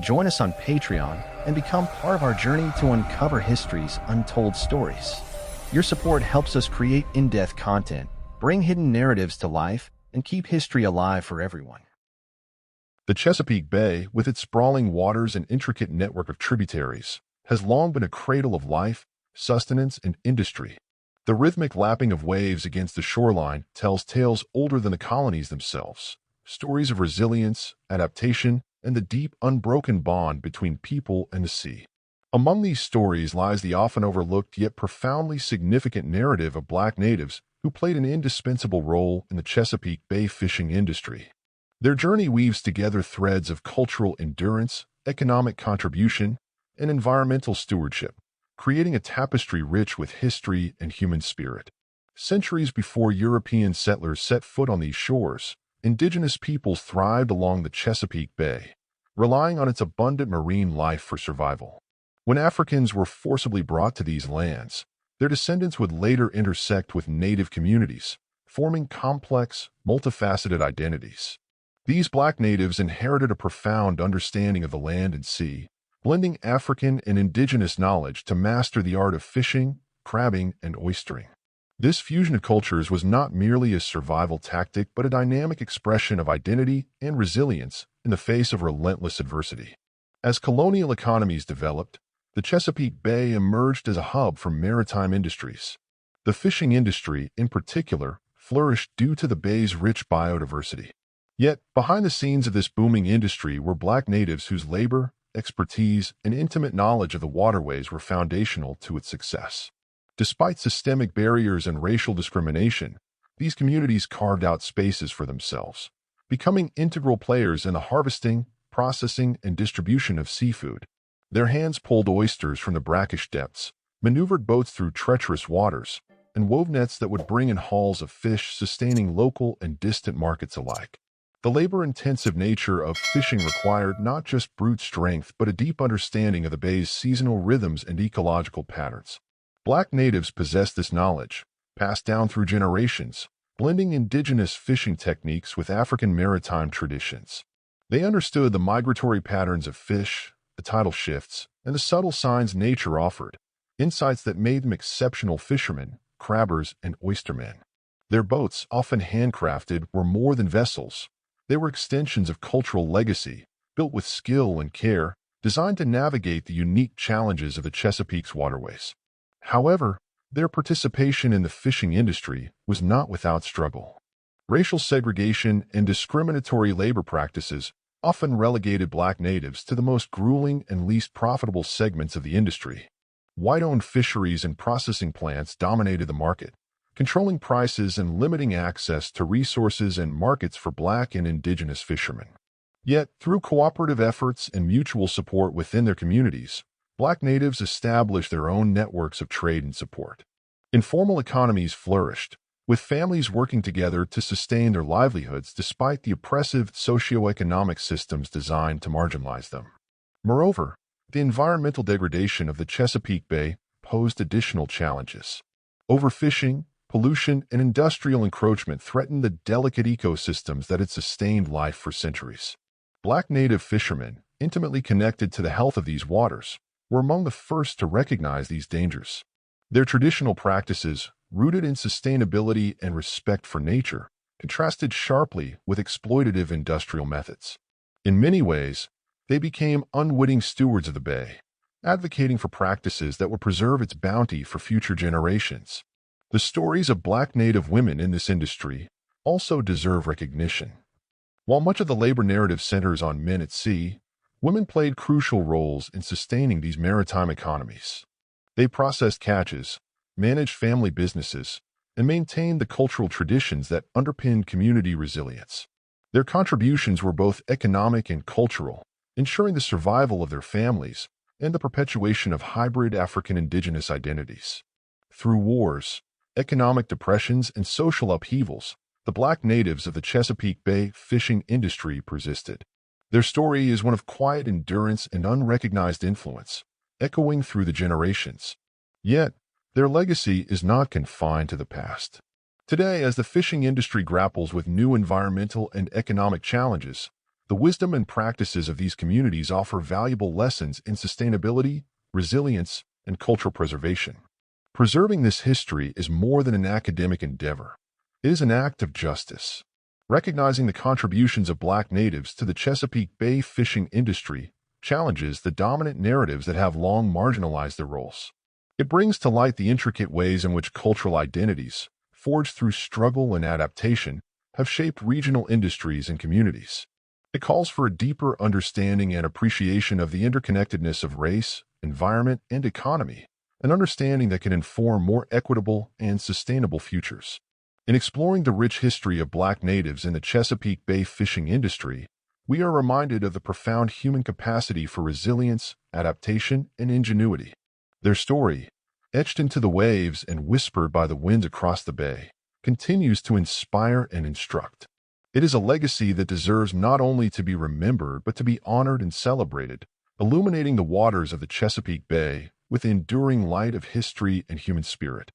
Join us on Patreon and become part of our journey to uncover history's untold stories. Your support helps us create in-depth content, bring hidden narratives to life, and keep history alive for everyone. The Chesapeake Bay, with its sprawling waters and intricate network of tributaries, has long been a cradle of life, sustenance, and industry. The rhythmic lapping of waves against the shoreline tells tales older than the colonies themselves, stories of resilience, adaptation, and the deep, unbroken bond between people and the sea. Among these stories lies the often overlooked yet profoundly significant narrative of Black natives who played an indispensable role in the Chesapeake Bay fishing industry. Their journey weaves together threads of cultural endurance, economic contribution, and environmental stewardship, creating a tapestry rich with history and human spirit. Centuries before European settlers set foot on these shores, indigenous peoples thrived along the Chesapeake Bay, relying on its abundant marine life for survival. When Africans were forcibly brought to these lands, their descendants would later intersect with native communities, forming complex, multifaceted identities. These Black natives inherited a profound understanding of the land and sea, blending African and indigenous knowledge to master the art of fishing, crabbing, and oystering. This fusion of cultures was not merely a survival tactic but a dynamic expression of identity and resilience in the face of relentless adversity. As colonial economies developed, the Chesapeake Bay emerged as a hub for maritime industries. The fishing industry, in particular, flourished due to the bay's rich biodiversity. Yet, behind the scenes of this booming industry were Black natives whose labor, expertise, and intimate knowledge of the waterways were foundational to its success. Despite systemic barriers and racial discrimination, these communities carved out spaces for themselves, becoming integral players in the harvesting, processing, and distribution of seafood. Their hands pulled oysters from the brackish depths, maneuvered boats through treacherous waters, and wove nets that would bring in hauls of fish, sustaining local and distant markets alike. The labor-intensive nature of fishing required not just brute strength but a deep understanding of the bay's seasonal rhythms and ecological patterns. Black natives possessed this knowledge, passed down through generations, blending indigenous fishing techniques with African maritime traditions. They understood the migratory patterns of fish, the tidal shifts, and the subtle signs nature offered, insights that made them exceptional fishermen, crabbers, and oystermen. Their boats, often handcrafted, were more than vessels. They were extensions of cultural legacy, built with skill and care, designed to navigate the unique challenges of the Chesapeake's waterways. However, their participation in the fishing industry was not without struggle. Racial segregation and discriminatory labor practices often relegated Black natives to the most grueling and least profitable segments of the industry. White-owned fisheries and processing plants dominated the market, controlling prices and limiting access to resources and markets for Black and indigenous fishermen. Yet, through cooperative efforts and mutual support within their communities, Black natives established their own networks of trade and support. Informal economies flourished, with families working together to sustain their livelihoods despite the oppressive socioeconomic systems designed to marginalize them. Moreover, the environmental degradation of the Chesapeake Bay posed additional challenges. Overfishing, pollution, and industrial encroachment threatened the delicate ecosystems that had sustained life for centuries. Black native fishermen, intimately connected to the health of these waters, were among the first to recognize these dangers. Their traditional practices, rooted in sustainability and respect for nature, contrasted sharply with exploitative industrial methods. In many ways, they became unwitting stewards of the bay, advocating for practices that would preserve its bounty for future generations. The stories of Black native women in this industry also deserve recognition. While much of the labor narrative centers on men at sea, women played crucial roles in sustaining these maritime economies. They processed catches, managed family businesses, and maintained the cultural traditions that underpinned community resilience. Their contributions were both economic and cultural, ensuring the survival of their families and the perpetuation of hybrid African indigenous identities. Through wars, economic depressions, and social upheavals, the Black natives of the Chesapeake Bay fishing industry persisted. Their story is one of quiet endurance and unrecognized influence, echoing through the generations. Yet, their legacy is not confined to the past. Today, as the fishing industry grapples with new environmental and economic challenges, the The wisdom and practices of these communities offer valuable lessons in sustainability, resilience, and cultural preservation. Preserving this history is more than an academic endeavor. It is an act of justice. Recognizing the contributions of Black natives to the Chesapeake Bay fishing industry challenges the dominant narratives that have long marginalized their roles. It brings to light the intricate ways in which cultural identities, forged through struggle and adaptation, have shaped regional industries and communities. It calls for a deeper understanding and appreciation of the interconnectedness of race, environment, and economy, an understanding that can inform more equitable and sustainable futures. In exploring the rich history of Black natives in the Chesapeake Bay fishing industry, we are reminded of the profound human capacity for resilience, adaptation, and ingenuity. Their story, etched into the waves and whispered by the winds across the bay, continues to inspire and instruct. It is a legacy that deserves not only to be remembered but to be honored and celebrated, illuminating the waters of the Chesapeake Bay with the enduring light of history and human spirit.